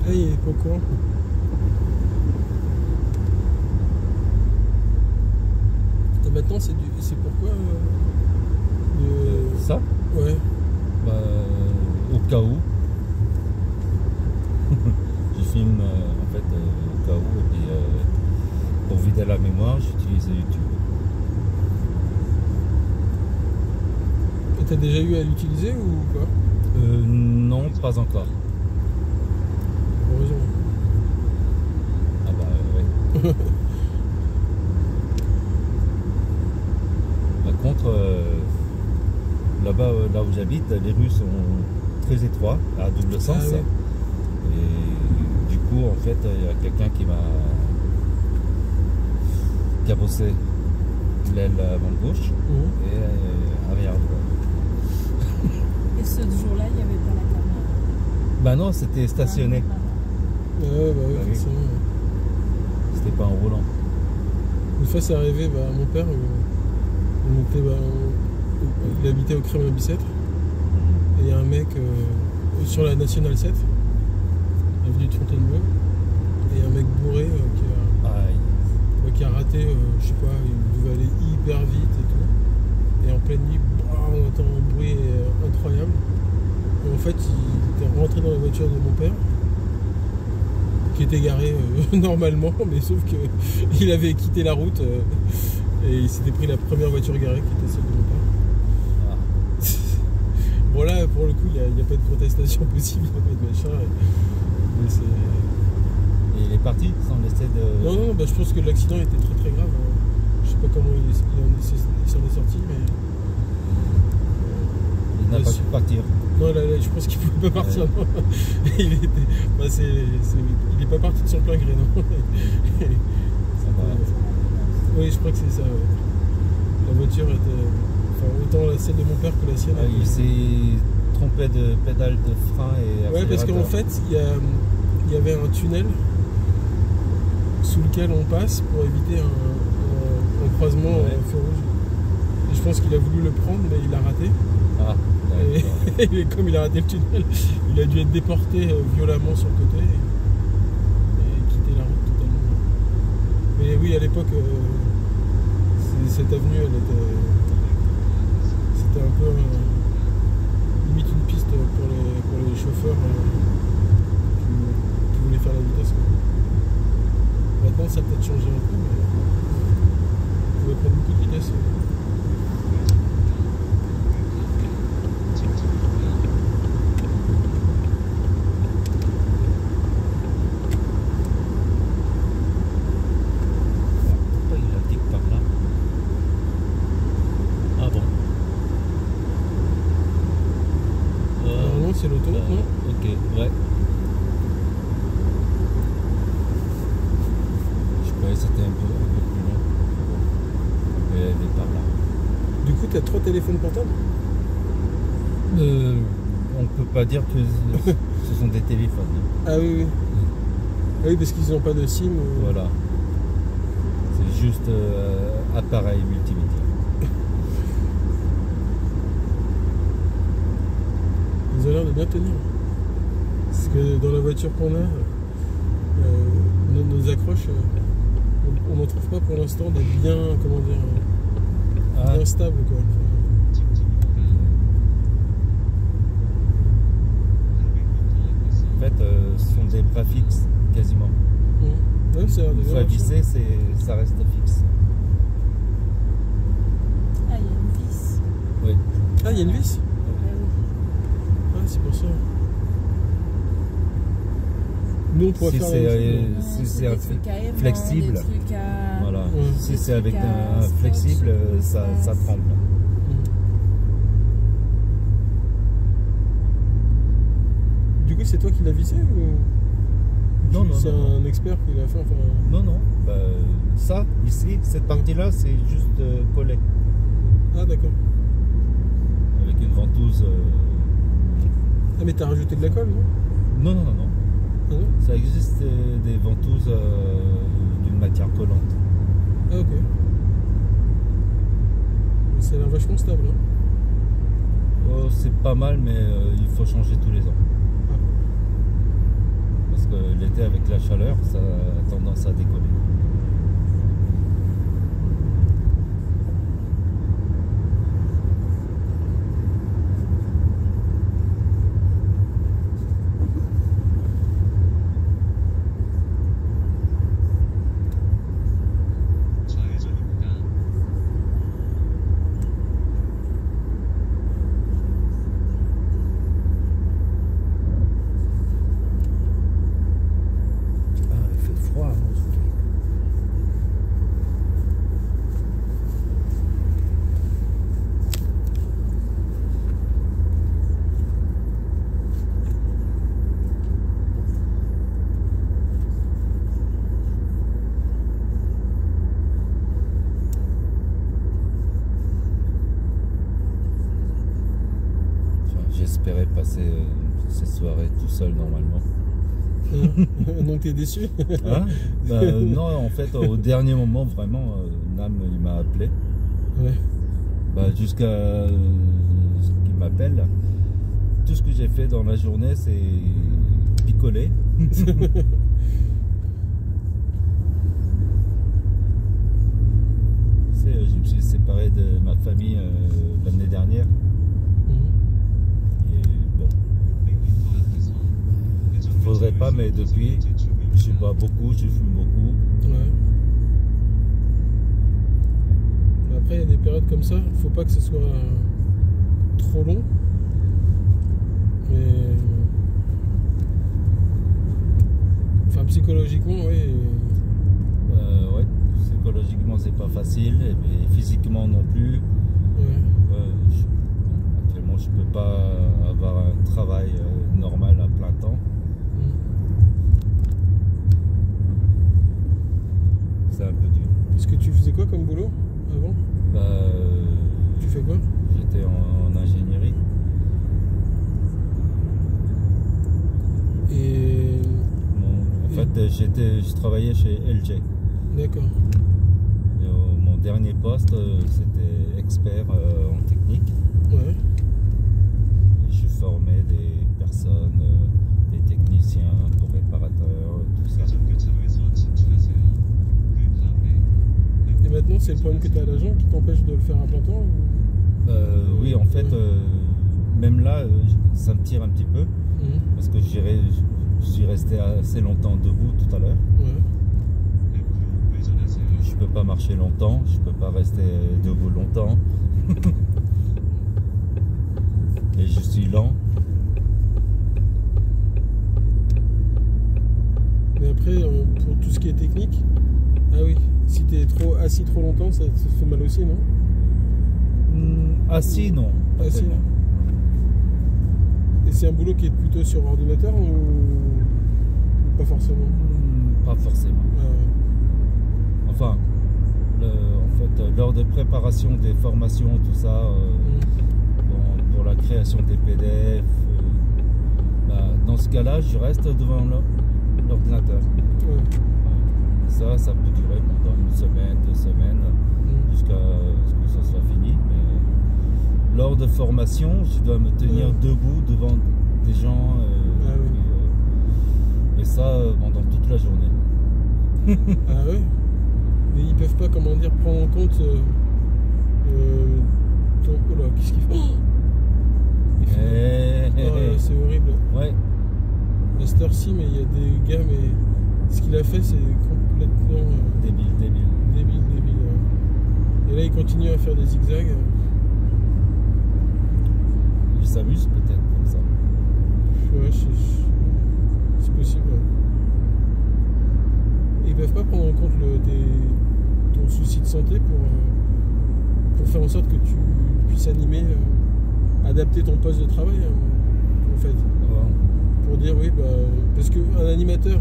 Ah, il est pas au courant. Et maintenant, c'est pourquoi Ça, ouais. bah, au cas où. Je filme en fait au cas où, et puis pour vider la mémoire, j'utilise YouTube. Et t'as déjà eu à l'utiliser ou pas? Non, pas encore. Heureusement. Ah bah ouais. Par contre, là-bas, là où j'habite, les rues sont très étroites, à double sens. Ah, ouais. Et du coup, en fait, il y a quelqu'un qui a bossé l'aile avant gauche et arrière droite. Et ce jour-là, il n'y avait pas la caméra. Bah non, c'était stationné. Ah ouais, bah ouais, Ah oui. forcément. C'était pas en roulant. Une fois, c'est arrivé à mon père. On était, il habitait au Kremlin Bicêtre. Et il y a un mec sur la Nationale 7, avenue de Fontainebleau. Et il y a un mec bourré qui a raté, je sais pas, il devait aller hyper vite et tout. Et en pleine nuit, on entend un bruit incroyable. Et en fait, il était rentré dans la voiture de mon père, qui était garée normalement, mais sauf qu'il avait quitté la route et il s'était pris la première voiture garée qui était celle de mon père. Ah. Bon là, pour le coup, il n'y a pas de protestation possible, il n'y a pas de machin. Mais c'est... Et il est parti sans laisser de... Non, bah, je pense que l'accident était très très grave. Je sais pas comment il s'en est sorti, mais... Il n'a pas pu partir. Non, là, je pense qu'il pouvait pas partir. Non. Il était... bah, il est pas parti de son plein gré, non. Oui, je crois que c'est ça. Ouais. La voiture était... Enfin, autant celle de mon père que la sienne. Ah, il s'est trompé de pédale de frein et ouais, parce qu'en fait, il y avait un tunnel sous lequel on passe pour éviter un croisement feu rouge. Et je pense qu'il a voulu le prendre, mais il l'a raté. Ah, et comme il a raté le tunnel, il a dû être déporté violemment sur le côté et quitter la route totalement. Mais oui, à l'époque, cette avenue, c'était un peu limite une piste pour les chauffeurs qui voulaient faire la vitesse. Maintenant, ça a peut-être changé un peu, mais on pouvait prendre beaucoup de vitesse. Pourquoi il indique par là? Ah bon. Normalement, c'est l'autoroute, non? Ok, ouais. C'était un peu plus long. Et elle est par là. Du coup, tu as 3 téléphones portables? On peut pas dire que ce sont des téléphones. Ah oui, oui. Ah oui, parce qu'ils n'ont pas de SIM. Voilà. C'est juste appareil multimédia. Ils ont l'air de bien tenir. Parce que dans la voiture qu'on a, nos accroches, on n'en trouve pas pour l'instant des bien, comment dire, bien stables, quoi. En fait, ce sont des bras fixes, quasiment. Ouais, ça a l'air de Une bien fois marcher. vissé, ça reste fixe. Ah, il y a une vis. Oui. Ah, il y a une vis? Ah oui. Ah, c'est pour ça. Nous, on pourrait Si faire c'est des trucs à aimant, flexible. des trucs à... Voilà. Ouais. Si Des c'est avec trucs à un scotch, flexible, ça tremble. Du coup, c'est toi qui l'as vissé ou Non, non, c'est non. un expert qui l'a fait? Enfin... Non, non. Bah, ça, ici, cette partie-là, c'est juste collé. Ah, d'accord. Avec une ventouse. Ah, mais t'as rajouté de la colle, non? Non, non, non, non. Ah non? Ça existe des ventouses d'une matière collante. Ah, ok. Mais ça a l'air vachement stable, hein. Oh, c'est pas mal, mais il faut changer tous les ans. Ah. Parce que jeter avec la chaleur, ça a tendance à décoller. J'espérais passer cette soirée tout seul normalement. Donc t'es déçu? Hein? Non, en fait, au dernier moment, vraiment, Nam il m'a appelé. Ouais. Jusqu'à ce qu'il m'appelle. Tout ce que j'ai fait dans la journée, c'est picoler. Tu sais, je me suis séparé de ma famille l'année dernière. Faudrait pas, mais depuis, je bois beaucoup, je fume beaucoup. Ouais. Après, il y a des périodes comme ça, il faut pas que ce soit trop long. Mais. Enfin, psychologiquement, oui. Ouais, psychologiquement, c'est pas facile, mais physiquement non plus. Ouais. Actuellement, je peux pas avoir un travail normal à plein temps. C'est un peu dur. Est-ce que tu faisais quoi comme boulot avant? Tu fais quoi? J'étais en ingénierie. Et. En fait, je travaillais chez LG. D'accord. Mon dernier poste, c'était expert en technique. Ouais. Et je formais des personnes, des techniciens pour réparateurs, tout ça. Et maintenant, c'est le problème que tu as à l'agent qui t'empêche de le faire à plein temps Oui, en fait, même là, ça me tire un petit peu. Parce que je suis resté assez longtemps debout tout à l'heure. Ouais. Je peux pas marcher longtemps, je peux pas rester debout longtemps. Et je suis lent. Mais après, pour tout ce qui est technique, ah oui, si tu es assis trop longtemps, ça te fait mal aussi, non? Assis, non. Assis, non. Et c'est un boulot qui est plutôt sur ordinateur ou pas forcément? Pas forcément. Enfin, en fait, lors des préparations des formations, tout ça, pour la création des PDF, dans ce cas-là, je reste devant l'ordinateur. Ouais. Ça peut durer pendant une semaine, 2 semaines, jusqu'à ce que ça soit fini. Mais lors de formation, je dois me tenir debout devant des gens. Et ça pendant toute la journée. Ah ouais? Mais ils peuvent pas, comment dire, prendre en compte ton... Oh là, qu'est-ce qu'il fait? C'est horrible. Ouais. À cette heure-ci, mais il y a des gars, mais ce qu'il a fait, c'est complètement Débile. débile. Et là, il continue à faire des zigzags. Il s'amuse peut-être comme ça. Ouais, c'est possible. Ouais. Et ils peuvent pas prendre en compte ton souci de santé pour faire en sorte que tu puisses animer, adapter ton poste de travail, en fait. Ouais. Pour dire oui, parce qu'un animateur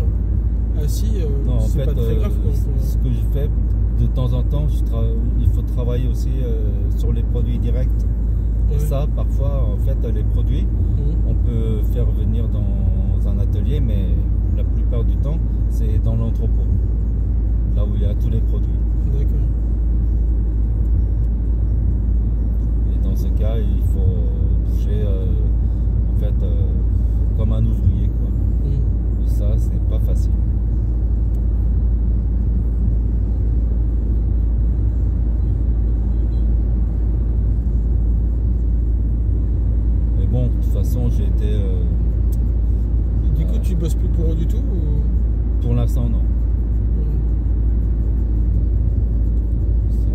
assis, c'est pas très grave. Ce que je fais de temps en temps, il faut travailler aussi sur les produits directs. Et ça, parfois, en fait, les produits, on peut faire venir dans un atelier, mais la plupart du temps, c'est dans l'entrepôt, là où il y a tous les produits. D'accord. Et dans ce cas, il faut bouger, en fait, comme un ouvrier, quoi. Et ça, c'est pas facile. ou... Pour l'instant, non.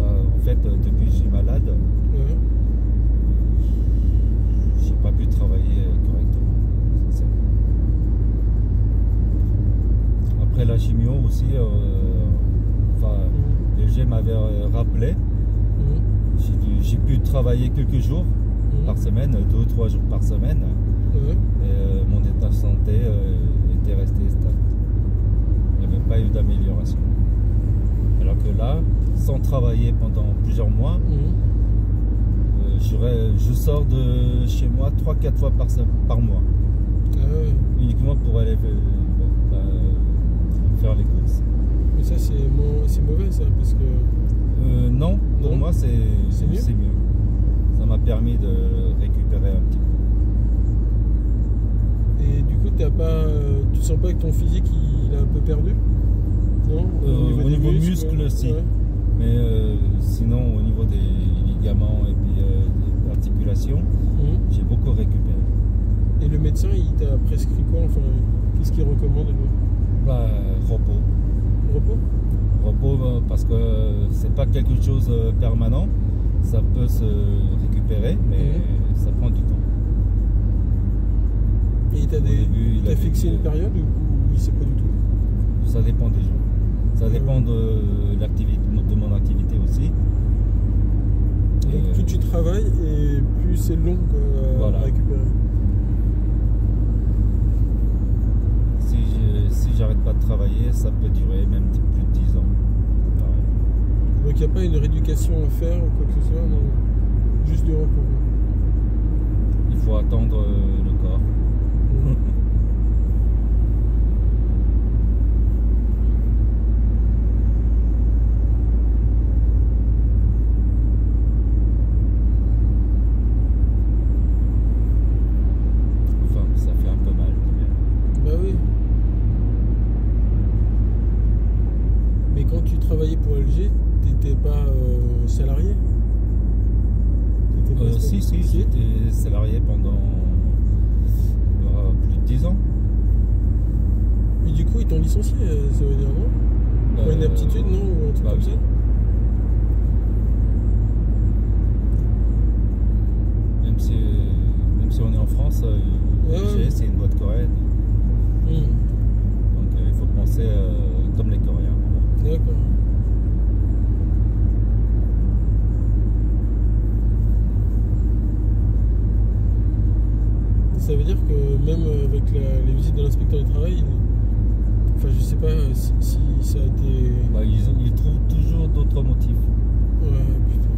En fait, depuis que je suis malade, Ouais. j'ai pas pu travailler correctement. C'est ça. Après la chimio aussi, LG m'avait rappelé, j'ai pu travailler quelques jours par semaine, 2 ou 3 jours par semaine, Ouais. et mon état de santé était resté stable. Il n'y avait pas eu d'amélioration. Alors que là, sans travailler pendant plusieurs mois, je sors de chez moi 3-4 fois par mois. Ah ouais. Uniquement pour aller faire les courses. Mais ça, c'est mauvais, ça, parce que... Non, pour Non. moi, c'est mieux. mieux. Ça m'a permis de récupérer un petit peu. Et du coup, tu sens pas que ton physique, il a un peu perdu? Non? Au niveau des muscles, si. Ouais. Mais sinon, au niveau des ligaments et puis des articulations, j'ai beaucoup récupéré. Et le médecin, il t'a prescrit quoi? Enfin, qu'est-ce qu'il recommande, lui? Repos. Repos? Repos parce que c'est pas quelque chose permanent. Ça peut se récupérer, mais ça prend du temps. Et il t'a fixé une période ou il sait pas du tout? Ça dépend des jours. Ça dépend de mon activité aussi. Donc plus tu travailles et plus c'est long Voilà. à récupérer. Si j'arrête pas de travailler, ça peut durer même plus de 10 ans. Donc il n'y a pas une rééducation à faire ou quoi que ce soit, non? Juste du repos. Il faut attendre le corps. Enfin, ça fait un peu mal. Bah oui. Mais quand tu travaillais pour LG, t'étais pas salarié? T'étais pas Si, j'étais salarié pendant plus de 10 ans. Et du coup, ils t'ont licencié, ça veut dire, non? Pour une aptitude, non? Ou un truc comme ça? Même si on est en France, LG, c'est une boîte coréenne. Donc il faut penser comme les Coréens. D'accord. Ça veut dire que même avec les visites de l'inspecteur du travail, enfin je sais pas si ça a été... Ils trouvent toujours d'autres motifs. Ouais, putain.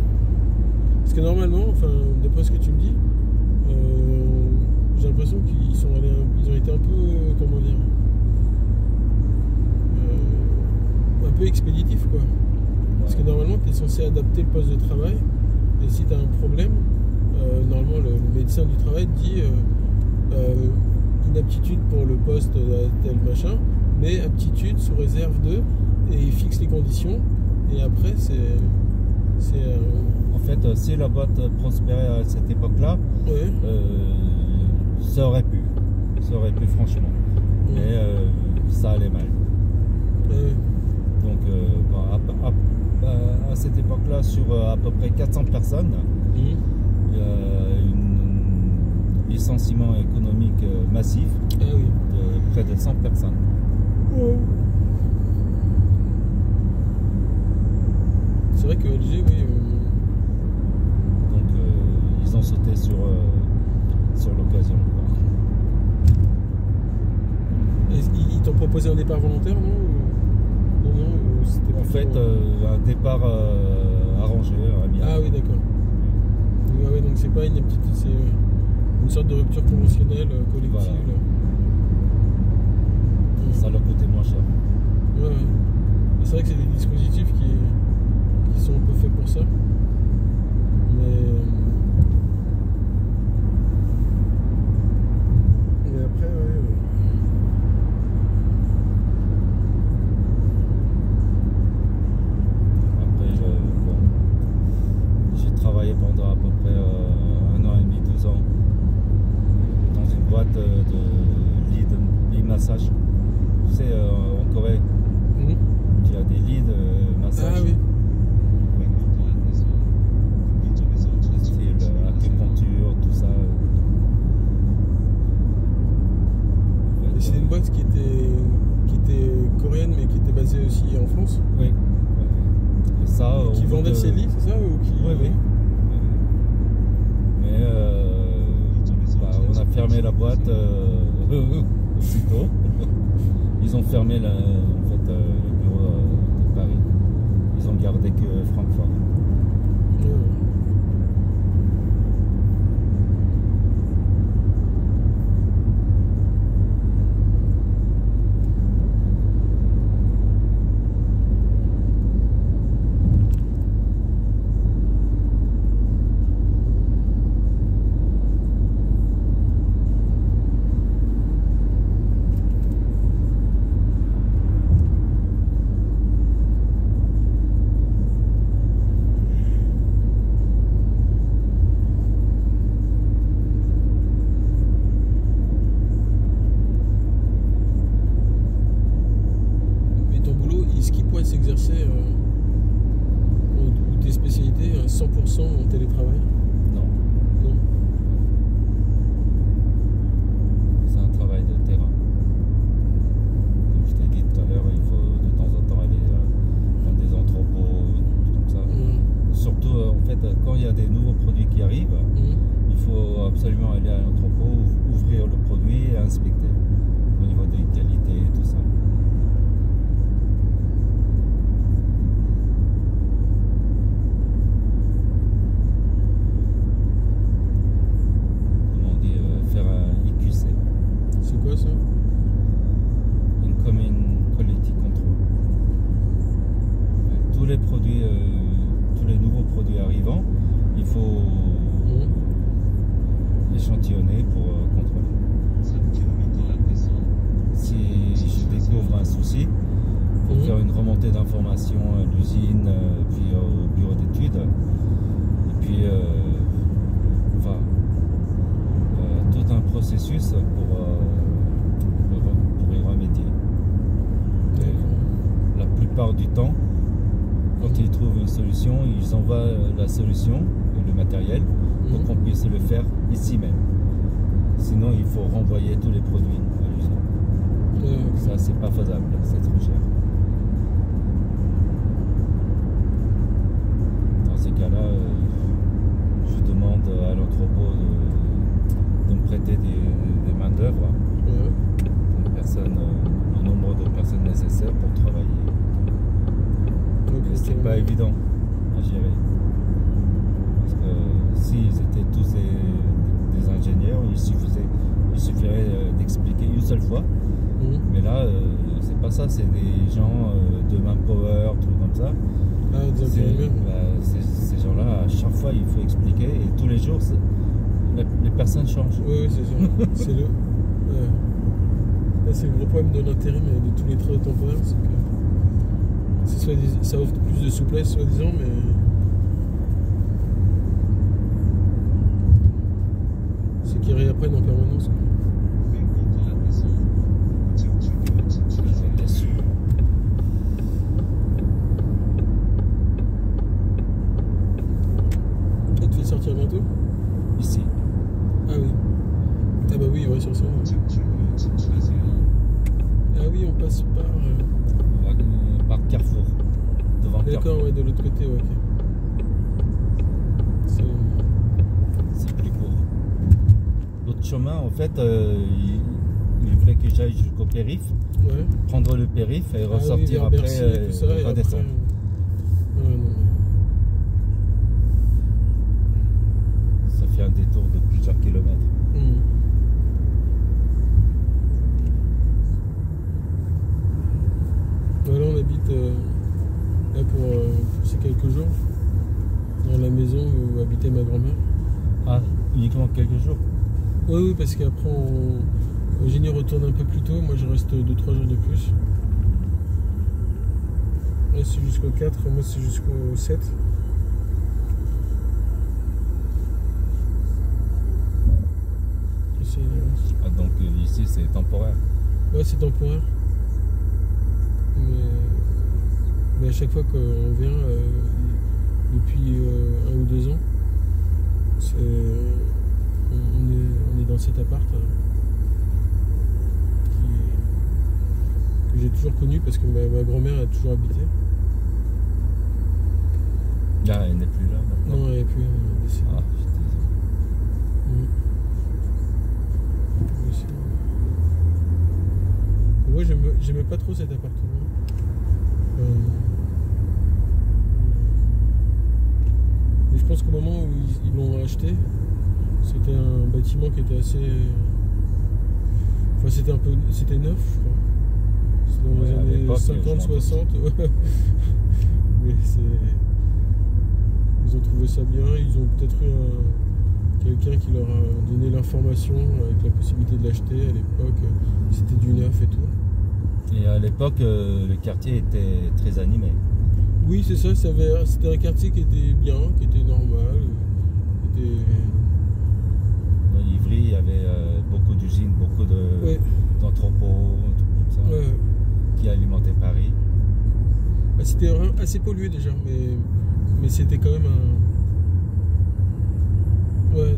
Parce que normalement, enfin d'après ce que tu me dis, j'ai l'impression qu'ils ont été un peu, comment dire, un peu expéditifs quoi. Parce que normalement tu es censé adapter le poste de travail et si tu as un problème, normalement le médecin du travail te dit inaptitude pour le poste tel machin, mais aptitude sous réserve de, et il fixe les conditions et après En fait, si la boîte prospérait à cette époque-là, ça aurait pu franchement, mais ça allait mal. Donc à cette époque-là, sur à peu près 400 personnes, il y a un licenciement économique massif de près de 100 personnes. C'est vrai que LG, oui. Donc ils ont sauté sur l'occasion. Ils t'ont proposé un départ volontaire, non? Non, c'était en fait, un départ arrangé, amiable. Ah oui, d'accord. Oui, donc c'est pas une aptitude, c'est une sorte de rupture conventionnelle collective. Voilà. Là. Ça leur coûtait moins cher. Ouais. C'est vrai que c'est des dispositifs qui sont un peu faits pour ça. Mais après, j'ai travaillé pendant à peu près 1 an et demi, 2 ans dans une boîte de lit massage. qui était basé aussi en France. Oui. Et ça, Qui vendait ses lits, c'est ça ou qui... Oui, oui. Mais on a fermé la boîte aussitôt. Ils ont fermé le bureau de Paris. Ils ont gardé que Francfort. S'exercer ou tes spécialités 100% en télétravail? Non. Non. C'est un travail de terrain. Comme je t'ai dit tout à l'heure, il faut de temps en temps aller dans des entrepôts, comme ça. Surtout en fait, quand il y a des nouveaux produits qui arrivent, il faut absolument aller à l'entrepôt, ouvrir le produit et inspecter au niveau des qualités et tout ça. Ça? Incoming Quality Control. Tous les produits, tous les nouveaux produits arrivants, il faut échantillonner pour contrôler. Si je découvre un souci, pour faire une remontée d'informations à l'usine, puis au bureau d'études, et puis tout un processus pour y remédier. Et la plupart du temps, quand ils trouvent une solution, ils envoient la solution et le matériel pour qu'on puisse le faire ici même. Sinon, il faut renvoyer tous les produits à l'usine. Ça, c'est pas faisable, c'est trop cher. Dans ces cas-là, je demande à l'entrepôt de me prêter des main-d'œuvre. Le nombre de personnes nécessaires pour travailler. Mais c'est pas évident à gérer. Parce que s'ils étaient tous des ingénieurs, il suffirait d'expliquer une seule fois. Mais là, c'est pas ça, c'est des gens de manpower, tout comme ça. Ces gens-là, à chaque fois, il faut expliquer et tous les jours, les personnes changent. Oui, c'est ça. C'est le... C'est le gros problème de l'intérim et de tous les travaux temporaires, c'est que ça offre plus de souplesse soi-disant, mais c'est qu'ils réapprennent en permanence. Ça te fait sortir bientôt? Ici. Ah oui. Ah bah oui, ouais, sur ça. Ah oui, on passe par Carrefour. Devant Carrefour. D'accord, ouais, de l'autre côté, ouais, ok. C'est plus court. L'autre chemin, en fait, il voulait que j'aille jusqu'au périph', prendre le périph' et ressortir après, Bercy, et tout ça, et redescendre. Ça fait un détour de plusieurs kilomètres. Voilà, on habite là pour ces quelques jours dans la maison où habitait ma grand-mère. Ah, uniquement quelques jours? Oui, parce qu'après Eugénie retourne un peu plus tôt, moi je reste 2-3 jours de plus. Là c'est jusqu'au 4, moi c'est jusqu'au 7. Ah, donc ici c'est temporaire? Ouais, c'est temporaire. Mais à chaque fois qu'on vient, depuis 1 ou 2 ans, on est dans cet appart que j'ai toujours connu parce que ma grand-mère a toujours habité. Là, elle n'est plus là maintenant. Non, elle n'est plus décédée. Ah, je suis désolé. Moi, j'aimais pas trop cet appartement. Mais je pense qu'au moment où ils l'ont acheté, c'était un bâtiment qui était assez. Enfin, c'était neuf, je crois. C'était dans les années 50, 60. Mais ils ont trouvé ça bien. Ils ont peut-être eu quelqu'un qui leur a donné l'information avec la possibilité de l'acheter à l'époque. C'était du neuf et tout. Et à l'époque, le quartier était très animé. Oui, c'est ça. C'était un quartier qui était bien, qui était normal. Dans Ivry, il y avait beaucoup d'usines, beaucoup d'entrepôts, tout comme ça, qui alimentaient Paris. Bah, c'était assez pollué déjà, mais c'était quand même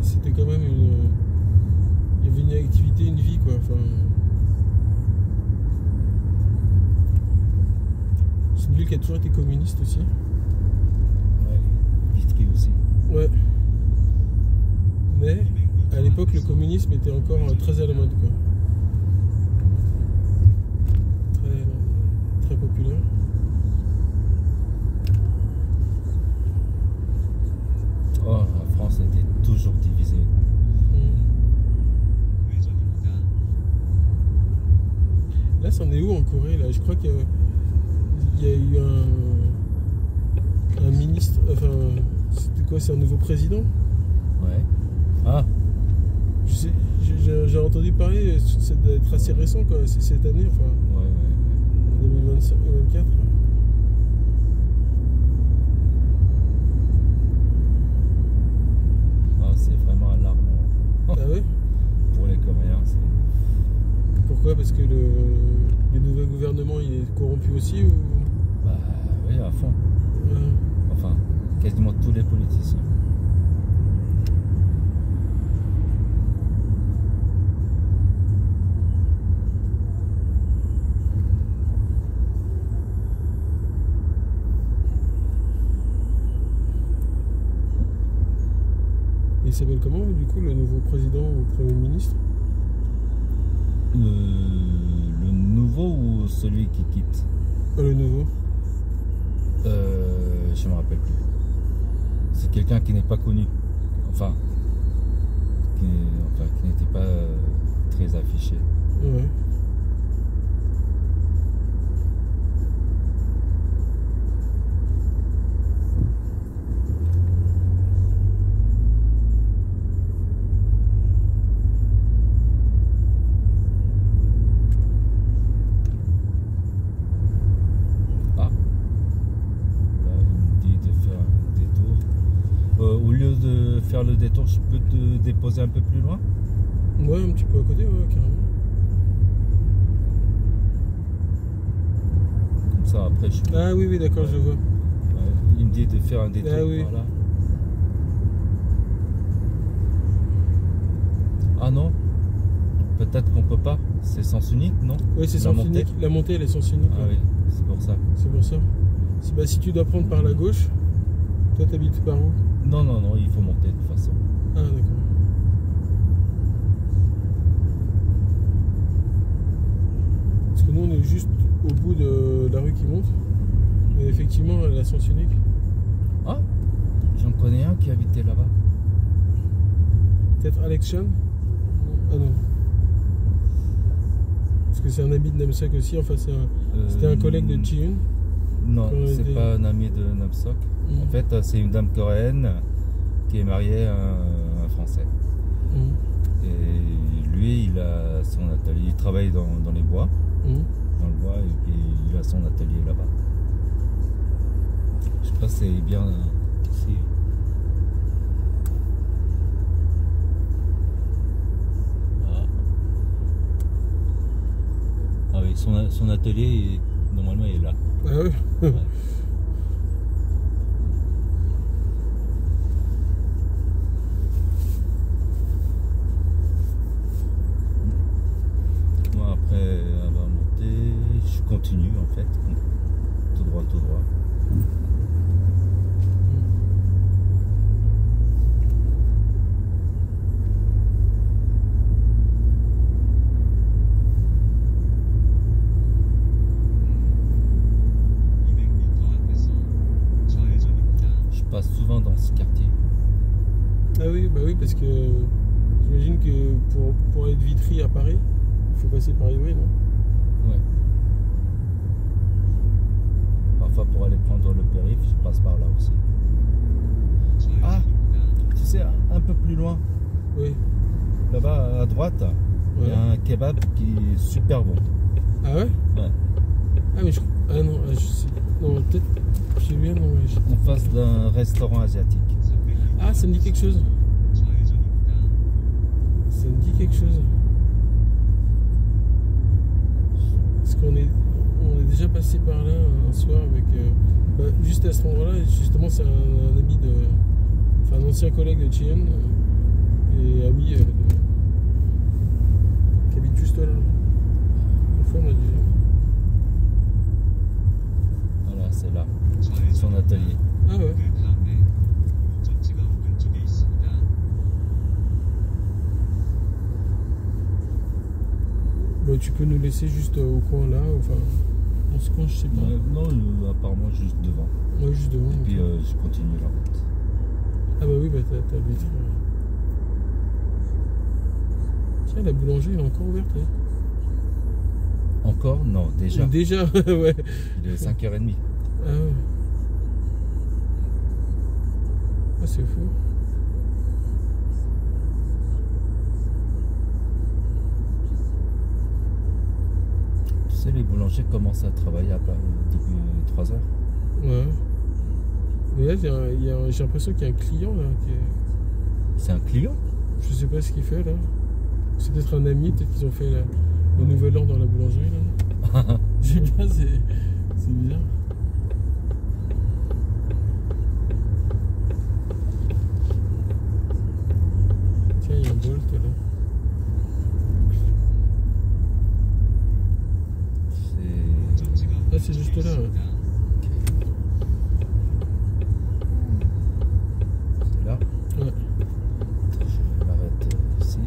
c'était quand même il y avait une activité, une vie, quoi. Enfin, c'est une ville qui a toujours été communiste aussi. Ouais, Vitry aussi. Ouais. Mais à l'époque, le communisme était encore très à la mode, quoi. Très, très populaire. Oh, la France était toujours divisée. Là, c'en est où en Corée, là? Je crois qu'il y a eu un ministre. Enfin, c'était quoi? C'est un nouveau président? Ouais. Ah. J'ai entendu parler, c'est d'être assez récent, quoi. C'est cette année, enfin. Ouais. 2024. Ah, c'est vraiment alarmant. Ah ouais? Pour les Coréens, c'est. Pourquoi? Parce que le nouveau gouvernement, il est corrompu aussi, ou? Bah oui, à fond. Enfin, quasiment tous les politiciens. Il s'appelle comment, du coup, le nouveau président ou premier ministre? Le nouveau ou celui qui quitte? Le nouveau. Je me rappelle plus. C'est quelqu'un qui n'est pas connu. Enfin, qui n'était pas très affiché. Ouais. Faire le détour, je peux te déposer un peu plus loin? Ouais, un petit peu à côté, ouais, carrément. Comme ça, après, je peux... Ah oui, d'accord, je vois. Ouais, il me dit de faire un détour par là. Ah non? Peut-être qu'on peut pas. C'est sens unique, non? Oui, c'est sens unique. La montée, elle est sens unique. Ah oui, c'est pour ça. C'est pour ça. Si tu dois prendre par la gauche, toi, t'habites par où? Non, il faut monter de toute façon. Ah, d'accord. Parce que nous, on est juste au bout de la rue qui monte. Mais effectivement, la sens unique. Ah, j'en connais un qui habitait là-bas. Peut-être Alex Chan? Ah non. Parce que c'est un ami de Namsak aussi. Enfin, c'était un collègue de Ji-Yoon. Non, c'est pas un ami de Namsak. En fait, c'est une dame coréenne qui est mariée à un Français. Et lui, il a son atelier. Il travaille dans les bois, dans le bois, et puis il a son atelier là-bas. Je sais pas si c'est bien ici. Ah oui, son atelier, normalement, il est là. Ah ouais. Ouais. continue en fait. Tout droit, tout droit. Je passe souvent dans ce quartier. Ah oui, bah oui, parce que j'imagine que pour aller de Vitry à Paris, il faut passer par Ivry, non? Ouais. Parfois pour aller prendre le périph', je passe par là aussi. Ah, tu sais, un peu plus loin, Oui. là-bas à droite, il y a un kebab qui est super bon. Ah ouais? Ouais. Ah mais ah non, je sais. Non, peut-être. J'ai bien, non. En face d'un restaurant asiatique. Ah, ça me dit quelque chose. Ça me dit quelque chose. Parce qu'on est déjà passé par là un soir avec. Juste à cet endroit-là, justement, c'est un ami de. Enfin, un ancien collègue de Chien et ami qui habite juste là. Une fois, on a dû. Voilà, c'est là, son atelier. Ah ouais. Bah, tu peux nous laisser juste au coin là, enfin, dans ce coin, je sais pas. Non, apparemment juste devant. Ouais, juste devant. Et puis ok. je continue la route. Ah bah oui, bah t'as vite. Tiens, la boulangerie elle est encore ouverte. Hein. Encore? Non, déjà. Déjà, ouais. Il est 5h30. Ah ouais. Ah, c'est fou. Tu sais, les boulangers commencent à travailler à depuis 3h. Ouais. Mais là, j'ai l'impression qu'il y a un client là. C'est un client? Je sais pas ce qu'il fait là. C'est peut-être un ami, peut-être qu'ils ont fait le nouvel an dans la boulangerie là. Je sais pas, c'est bizarre. Tiens, il y a un Bolt là. Ah, c'est juste là. Ouais. C'est là? Ouais. Je m'arrête ici.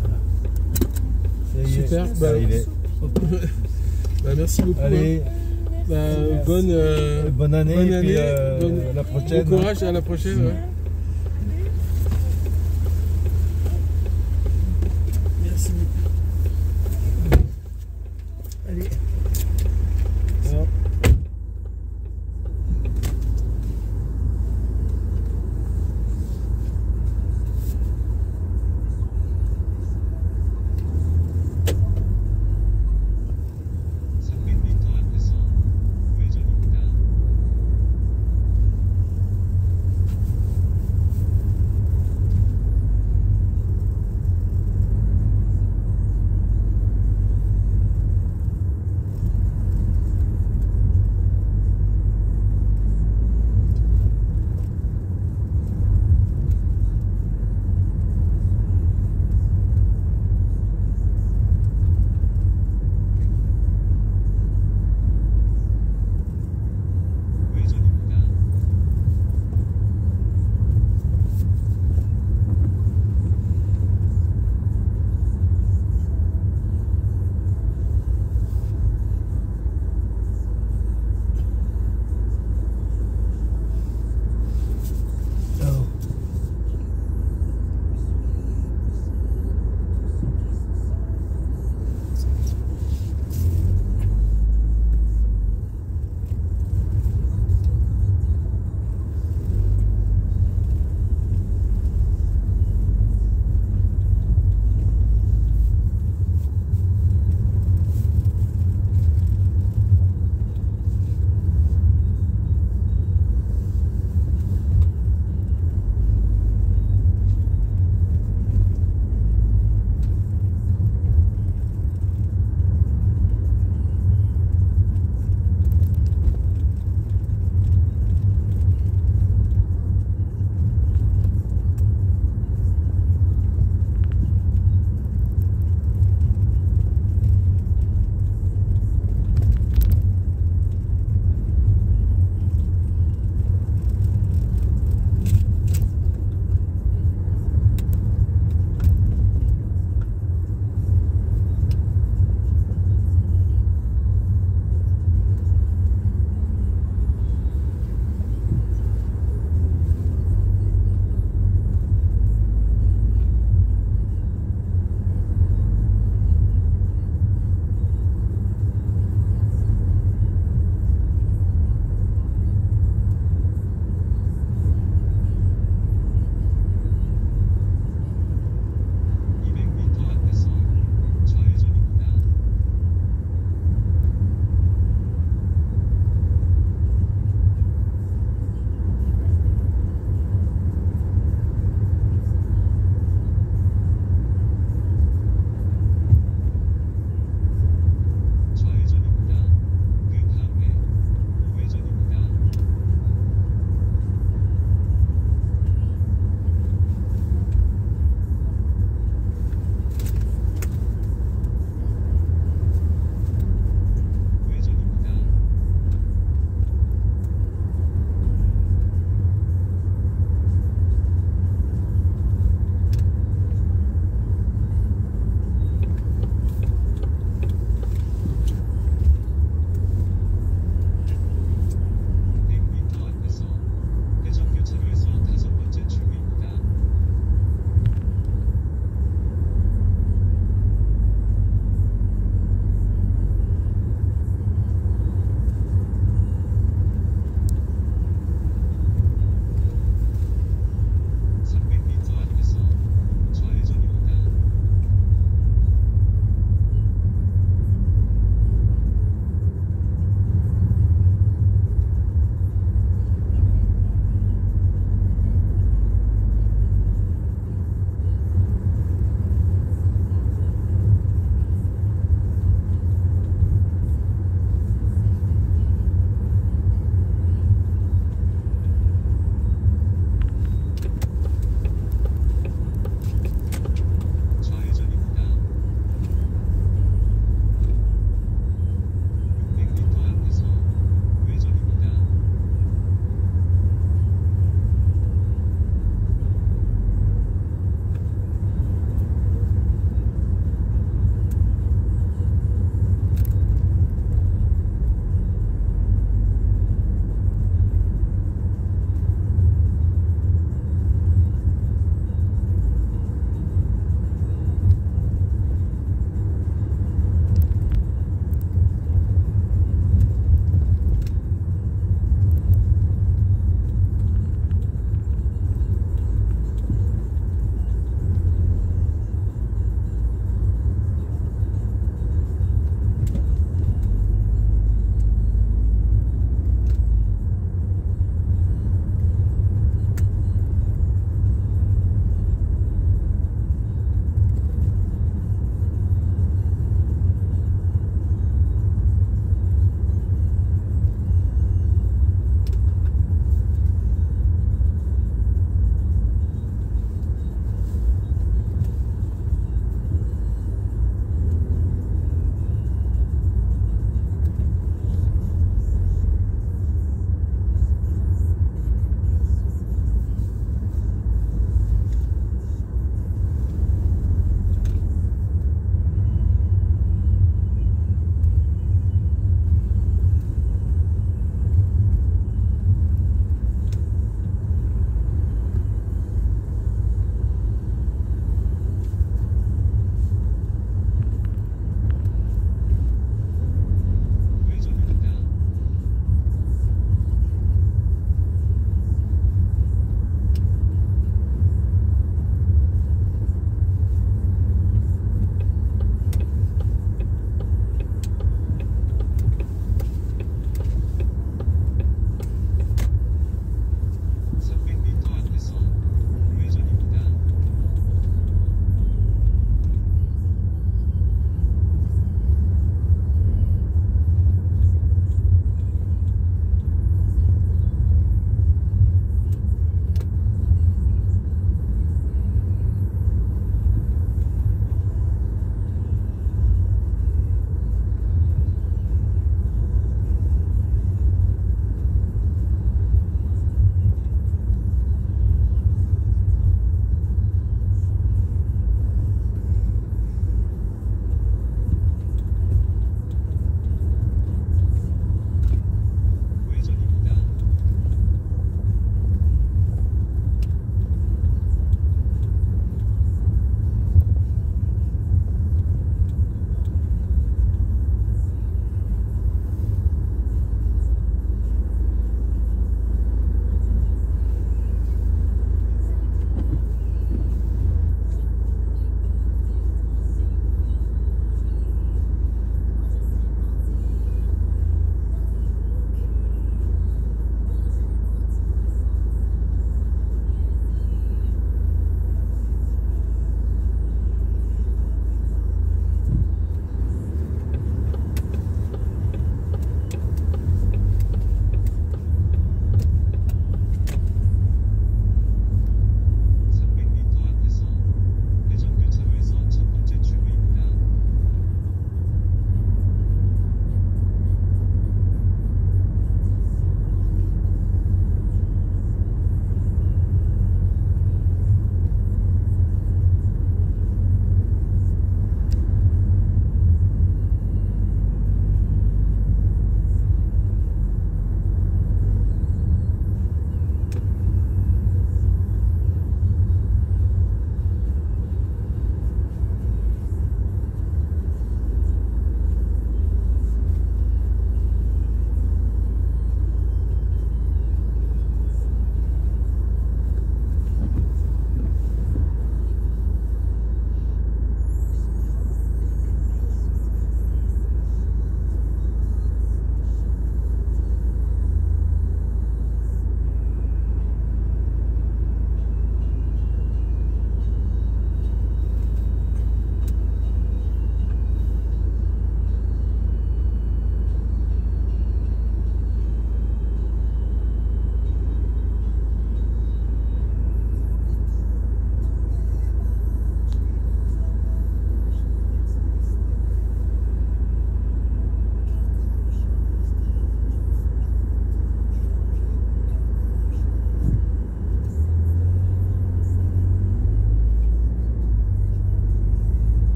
Voilà. Super. C'est Bah, arrivé. Bah, merci beaucoup. Allez, Hein. Bah, bonne bonne année, et puis bonne- la prochaine. Bon courage, à la prochaine. Ouais.